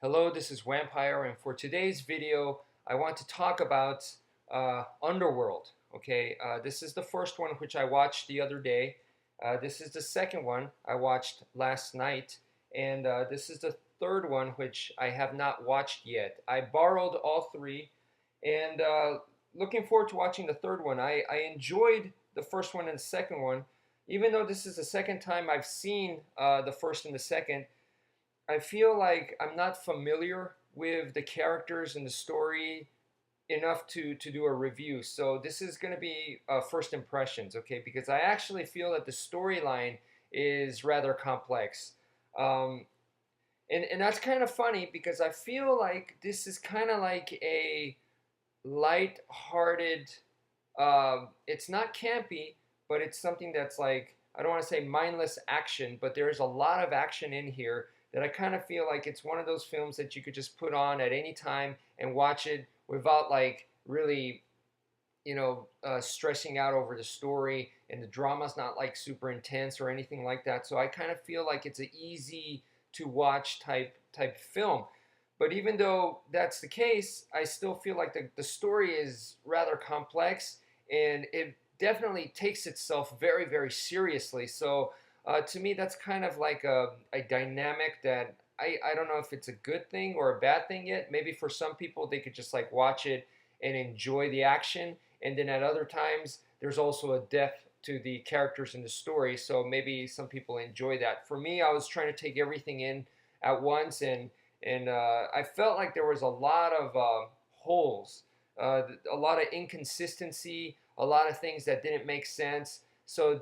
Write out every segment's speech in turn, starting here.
Hello, this is Vampire, and for today's video, I want to talk about Underworld. Okay, this is the first one which I watched the other day. This is the second one I watched last night, and this is the third one which I have not watched yet. I borrowed all three, and looking forward to watching the third one. I enjoyed the first one and the second one, even though this is the second time I've seen the first and the second. I feel like I'm not familiar with the characters and the story enough to do a review. So this is going to be first impressions, okay? Because I actually feel that the storyline is rather complex. Um, and that's kind of funny because I feel like this is kind of like a light-hearted, it's not campy, but it's something that's like, I don't want to say mindless action, but there's a lot of action in here that I kind of feel like it's one of those films that you could just put on at any time and watch it without like really, stressing out over the story, and the drama's not like super intense or anything like that. So I kind of feel like it's an easy to watch type film. But even though that's the case, I still feel like the story is rather complex, and it definitely takes itself very, very seriously. So to me, that's kind of like a dynamic that I don't know if it's a good thing or a bad thing yet. Maybe for some people, they could just like watch it and enjoy the action. And then at other times, there's also a depth to the characters in the story. So maybe some people enjoy that. For me, I was trying to take everything in at once, and I felt like there was a lot of holes, a lot of inconsistency, a lot of things that didn't make sense. So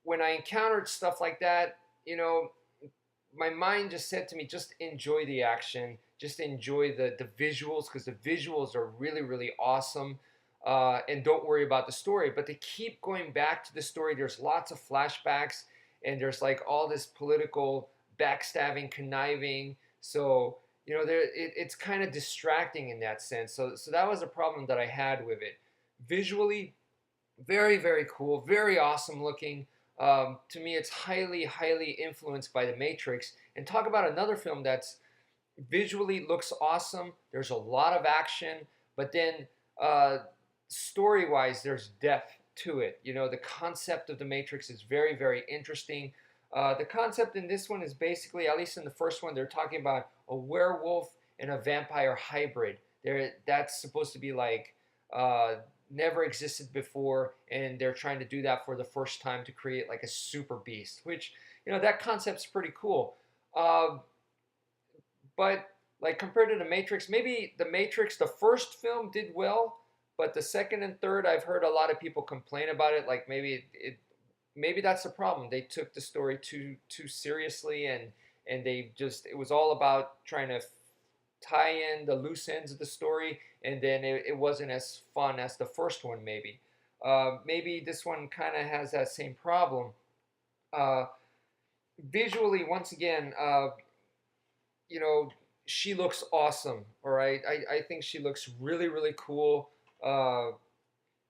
when I encountered stuff like that, my mind just said to me, just enjoy the action, just enjoy the visuals, because the visuals are really, really awesome. And don't worry about the story. But they keep going back to the story. There's lots of flashbacks, and there's like all this political backstabbing, conniving. So it's kind of distracting in that sense. So that was a problem that I had with it. Visually, very, very cool, very awesome looking. To me, it's highly, highly influenced by The Matrix. And talk about another film that's visually looks awesome. There's a lot of action, but then story-wise, there's depth to it. The concept of The Matrix is very, very interesting. The concept in this one is basically, at least in the first one, they're talking about a werewolf and a vampire hybrid. That's supposed to be like uh, never existed before, and they're trying to do that for the first time to create like a super beast, which that concept's pretty cool. Uh, but like compared to the Matrix, maybe the Matrix, the first film did well, but the second and third, I've heard a lot of people complain about it. Like maybe that's the problem. They took the story too seriously, and they just, it was all about trying to tie in the loose ends of the story, and then it wasn't as fun as the first one. Maybe this one kind of has that same problem. Uh, Visually, once again, you know, she looks awesome. All right, I think she looks really, really cool. Uh,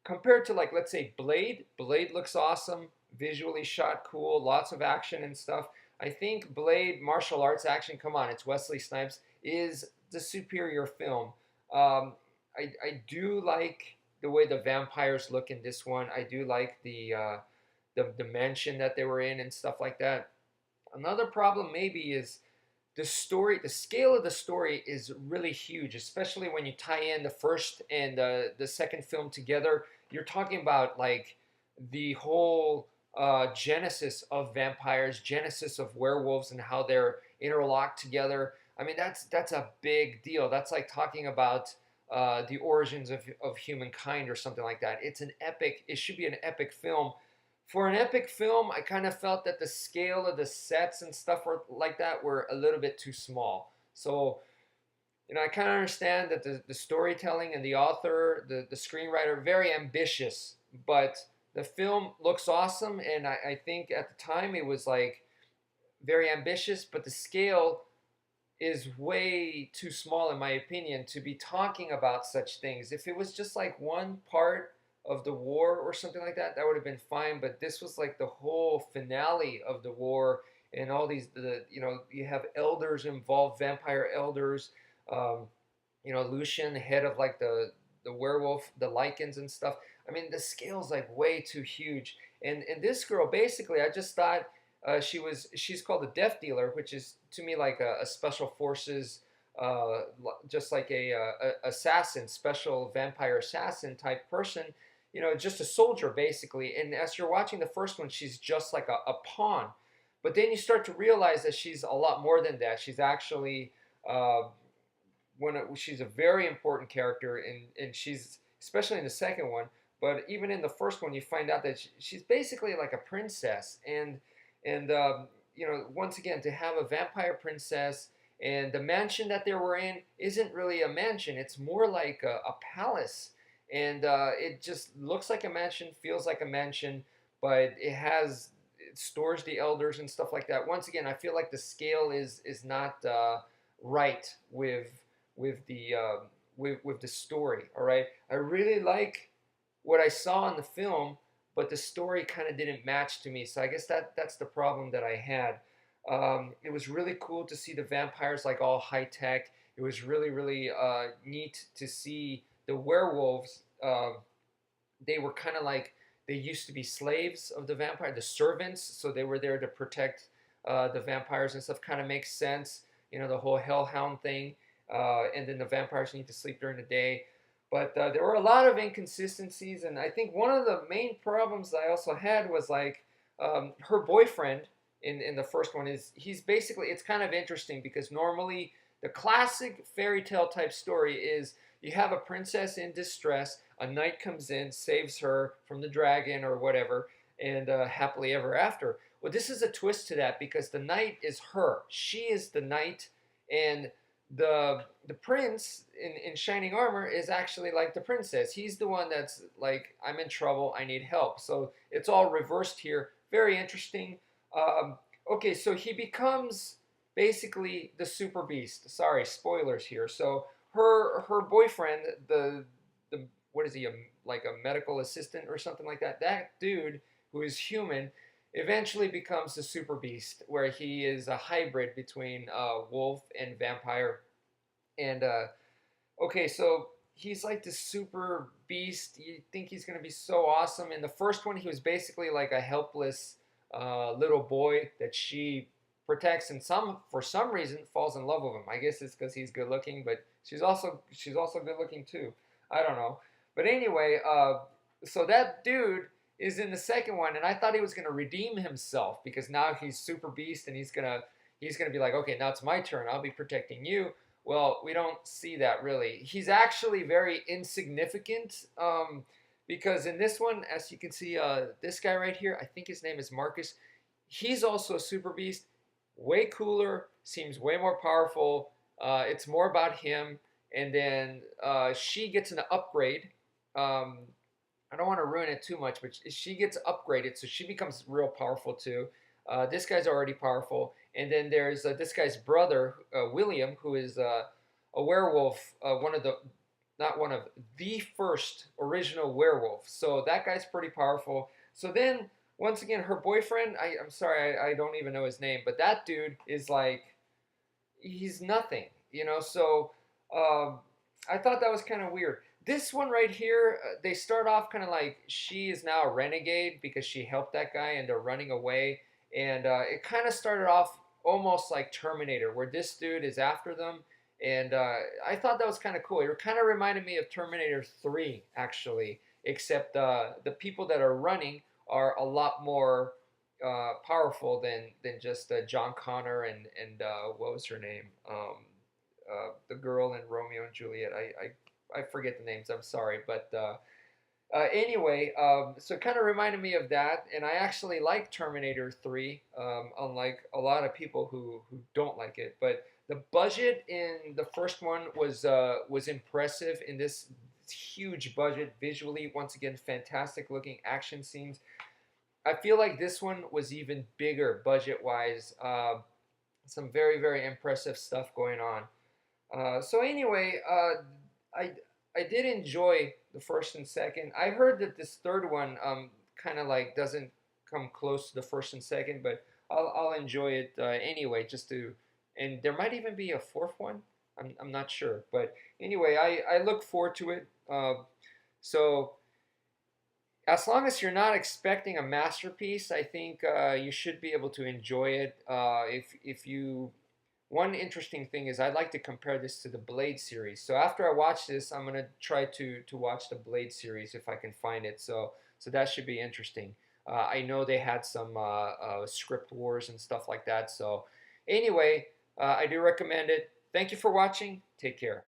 Compared to, like, let's say Blade. Blade looks awesome, visually shot cool, lots of action and stuff. I think Blade, martial arts action, come on, it's Wesley Snipes, is the superior film. Um, I do like the way the vampires look in this one. I do like the mansion that they were in and stuff like that. Another problem maybe is the story. The scale of the story is really huge, especially when you tie in the first and the second film together. You're talking about like the whole genesis of vampires, genesis of werewolves, and how they're interlocked together. I mean, that's a big deal. That's like talking about the origins of humankind or something like that. It's an epic. It should be an epic film. For an epic film, I kind of felt that the scale of the sets and stuff were like that were a little bit too small. So, I kind of understand that the storytelling and the author, the screenwriter, very ambitious, but the film looks awesome, and I think at the time it was like very ambitious, but the scale is way too small, in my opinion, to be talking about such things. If it was just like one part of the war or something like that, that would have been fine. But this was like the whole finale of the war, and all these, you have elders involved, vampire elders. Um, Lucian, the head of like the werewolf, the lichens and stuff. I mean, the scale's like way too huge. And this girl, basically, I just thought she's called a death dealer, which is to me like a special forces, just like a assassin, special vampire assassin type person. Just a soldier basically. And as you're watching the first one, she's just like a pawn. But then you start to realize that she's a lot more than that. She's actually uh, she's a very important character, and she's especially in the second one. But even in the first one, you find out that she's basically like a princess, and once again, to have a vampire princess, and the mansion that they were in isn't really a mansion; it's more like a palace, and it just looks like a mansion, feels like a mansion, but it stores the elders and stuff like that. Once again, I feel like the scale is not right with the story. All right, I really like what I saw in the film, but the story kind of didn't match to me. So I guess that's the problem that I had. It was really cool to see the vampires like all high tech. It was really really neat to see the werewolves. They were kind of like they used to be slaves of the vampire, the servants. So they were there to protect the vampires and stuff. Kind of makes sense. The whole hellhound thing, and then the vampires need to sleep during the day. But there were a lot of inconsistencies, and I think one of the main problems I also had was like her boyfriend in the first one he's basically, it's kind of interesting because normally the classic fairy tale type story is you have a princess in distress, a knight comes in, saves her from the dragon or whatever, and happily ever after. Well, this is a twist to that because the knight is her. She is the knight, and the prince in shining armor is actually like the princess. He's the one that's like, I'm in trouble, I need help. So it's all reversed here. Very interesting. Um, okay, so he becomes basically the super beast. Sorry, spoilers here. So her boyfriend, the what is he, like a medical assistant or something like that? That dude who is human eventually becomes the super beast, where he is a hybrid between wolf and vampire. And okay, so he's like the super beast. You think he's gonna be so awesome. In the first one, he was basically like a helpless little boy that she protects, and for some reason falls in love with him. I guess it's because he's good looking, but she's also good looking too. I don't know, but anyway, so that dude is in the second one, and I thought he was gonna redeem himself because now he's super beast, and he's gonna be like, okay, now it's my turn. I'll be protecting you. Well, we don't see that really. He's actually very insignificant, because in this one, as you can see, this guy right here, I think his name is Marcus. He's also a super beast, way cooler, seems way more powerful. It's more about him, and then she gets an upgrade. Um, I don't want to ruin it too much, but she gets upgraded, so she becomes real powerful too. This guy's already powerful, and then there's this guy's brother, William, who is a werewolf, one of the not one of the first original werewolf. So that guy's pretty powerful. So then once again, her boyfriend, I'm sorry, I don't even know his name, but that dude is like he's nothing, So um, I thought that was kind of weird. This one right here, they start off kind of like she is now a renegade because she helped that guy and they're running away. And it kind of started off almost like Terminator, where this dude is after them. And I thought that was kind of cool. It kind of reminded me of Terminator 3, actually, except the people that are running are a lot more powerful than just John Connor and what was her name? The girl in Romeo and Juliet. I forget the names. I'm sorry, but anyway, so it kind of reminded me of that, and I actually like Terminator 3, unlike a lot of people who don't like it. But the budget in the first one was impressive. In this huge budget, visually, once again, fantastic looking action scenes. I feel like this one was even bigger budget wise. Some very very impressive stuff going on. So anyway, I I did enjoy the first and second. I heard that this third one kind of like doesn't come close to the first and second, but I'll enjoy it anyway. Just to, and there might even be a fourth one. I'm not sure, but anyway, I look forward to it. So as long as you're not expecting a masterpiece, I think you should be able to enjoy it. If you One interesting thing is I'd like to compare this to the Blade series. So after I watch this, I'm gonna try to watch the Blade series if I can find it. So that should be interesting. I know they had some script wars and stuff like that. So anyway, I do recommend it. Thank you for watching. Take care.